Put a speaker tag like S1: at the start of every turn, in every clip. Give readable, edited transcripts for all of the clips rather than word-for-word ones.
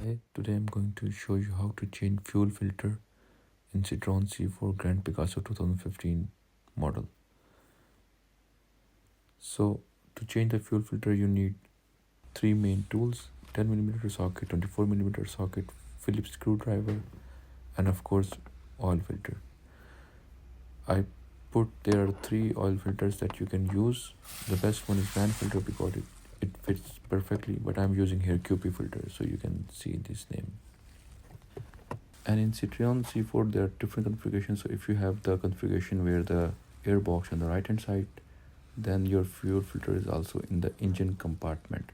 S1: Hey, today I'm going to show you how to change fuel filter in Citroen C4 Grand Picasso 2015 model. So to change the fuel filter you need three main tools: 10mm socket, 24mm socket, Phillips screwdriver, and of course oil filter. I put there are three oil filters that you can use. The best one is Grand filter because it fits perfectly, but I'm using here QP filter so you can see this name. And in Citroen C4 there are different configurations. So if you have the configuration where the air box on the right hand side, then your fuel filter is also in the engine compartment.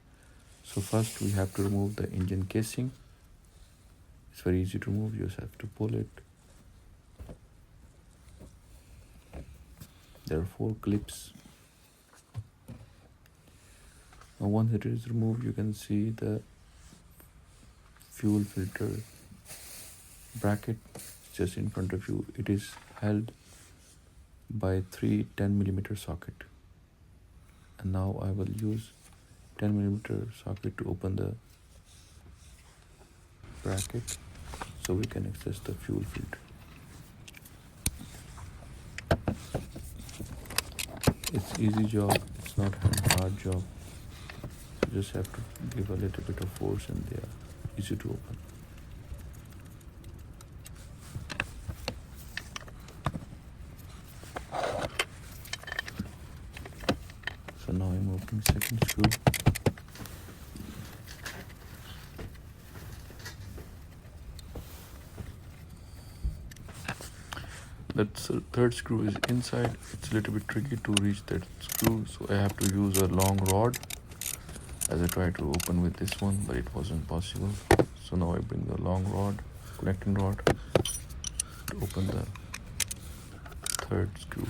S1: So first we have to remove the engine casing. It's very easy to remove, you just have to pull it. There are 4 clips. Now once it is removed, you can see the fuel filter bracket just in front of you. It is held by 3 10mm socket. And now I will use 10mm socket to open the bracket so we can access the fuel filter. It's easy job, it's not a hard job. You just have to give a little bit of force and they are easy to open. So now I'm opening second screw. The third screw is inside. It's a little bit tricky to reach that screw, so I have to use a long rod as I tried to open with this one, but it wasn't possible. So now I bring the long rod, connecting rod, to open the third screw.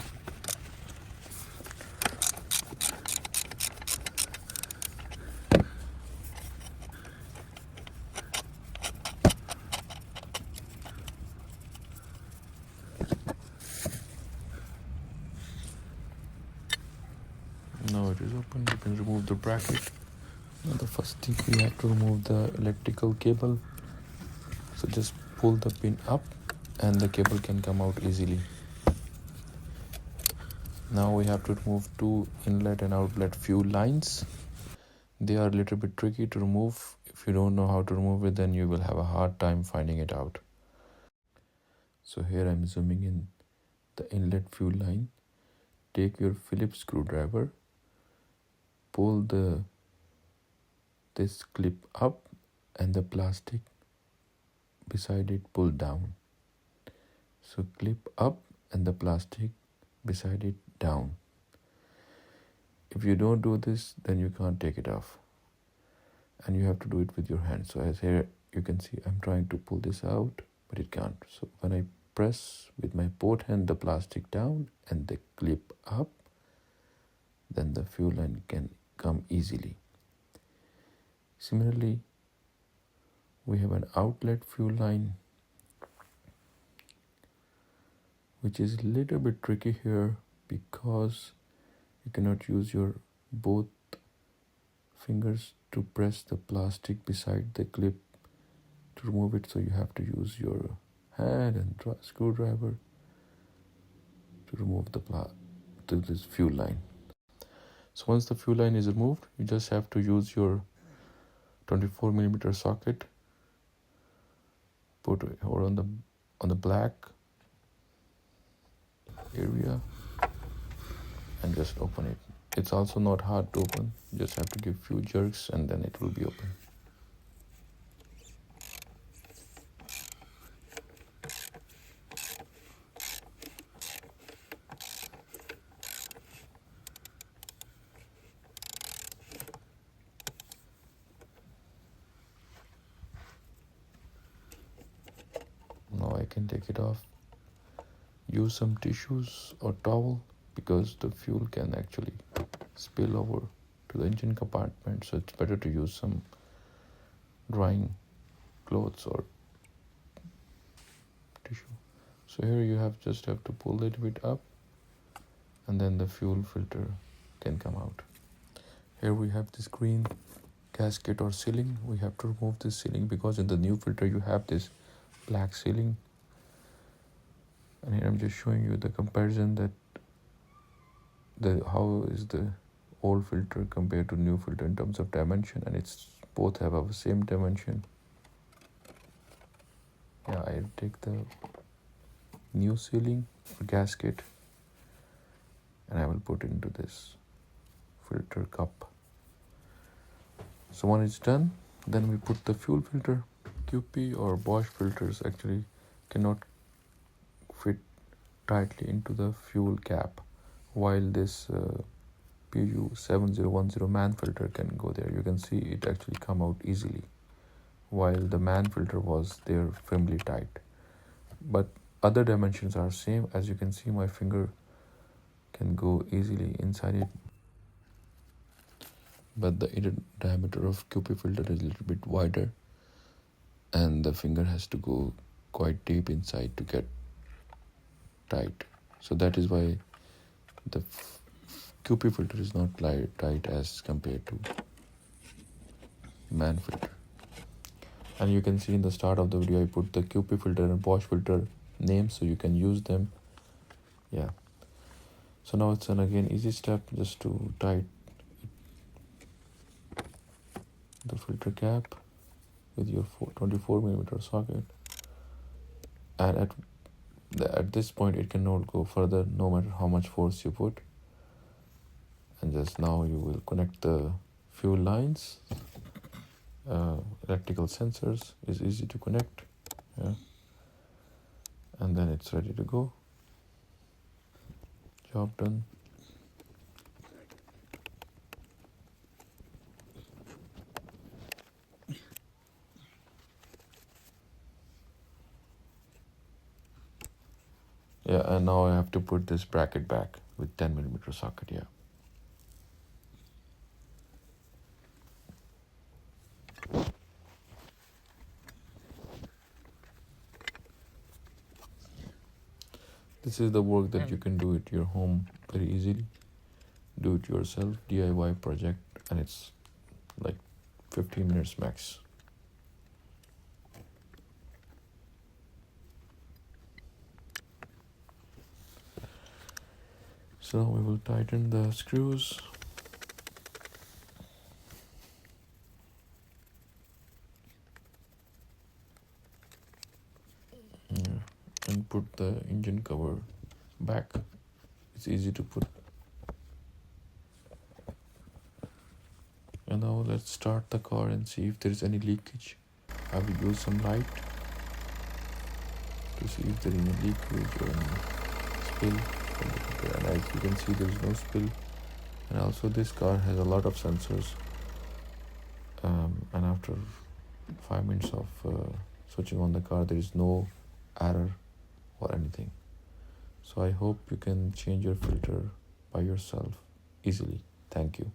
S1: Now it is open. You can remove the bracket. Now the first thing we have to remove the electrical cable. So just pull the pin up and the cable can come out easily. Now we have to remove 2 inlet and outlet fuel lines. They are a little bit tricky to remove. If you don't know how to remove it, then you will have a hard time finding it out. So here I'm zooming in the inlet fuel line. Take your Phillips screwdriver, pull this clip up and the plastic beside it pull down. So clip up and the plastic beside it down. If you don't do this, then you can't take it off. And you have to do it with your hand. So as here you can see I'm trying to pull this out, but it can't. So when I press with my both hand the plastic down and the clip up, then the fuel line can come easily. Similarly, we have an outlet fuel line, which is a little bit tricky here because you cannot use your both fingers to press the plastic beside the clip to remove it. So you have to use your hand and screwdriver to remove this fuel line. So once the fuel line is removed, you just have to use your 24mm socket, put it on the black area and just open it. It's also not hard to open. You just have to give few jerks and then it will be open. Now I can take it off. Use some tissues or towel because the fuel can actually spill over to the engine compartment, so it's better to use some drying clothes or tissue. So here you just have to pull it a bit up and then the fuel filter can come out. Here we have this green gasket or sealing. We have to remove this sealing because in the new filter you have this black sealing. And here I'm just showing you the comparison that how is the old filter compared to new filter in terms of dimension, and it's both have the same dimension. Yeah, I take the new sealing or gasket and I will put into this filter cup. So when it's done, then we put the fuel filter. QP or Bosch filters actually cannot fit tightly into the fuel cap, while this PU7010 man filter can go there. You can see it actually come out easily, while the man filter was there firmly tight. But other dimensions are same. As you can see, my finger can go easily inside it, but the inner diameter of QP filter is a little bit wider and the finger has to go quite deep inside to get tight. So that is why the QP filter is not tight as compared to man filter. And you can see in the start of the video I put the QP filter and Bosch filter names so you can use them. Yeah, so now it's an again easy step just to tight the filter cap with your 24mm socket, and at this point it cannot go further no matter how much force you put. And just now you will connect the fuel lines. Electrical sensors is easy to connect, yeah, and then it's ready to go. Job done. Yeah, and now I have to put this bracket back with 10mm socket. Yeah. This is the work that you can do at your home very easily. Do it yourself, DIY project, and it's like 15 minutes max. So we will tighten the screws. Yeah, and put the engine cover back. It's easy to put. And now let's start the car and see if there is any leakage. I will use some light to see if there is any leakage or any spill. And as you can see, there is no spill. And also this car has a lot of sensors. And after 5 minutes of switching on the car, there is no error or anything. So I hope you can change your filter by yourself easily. Thank you.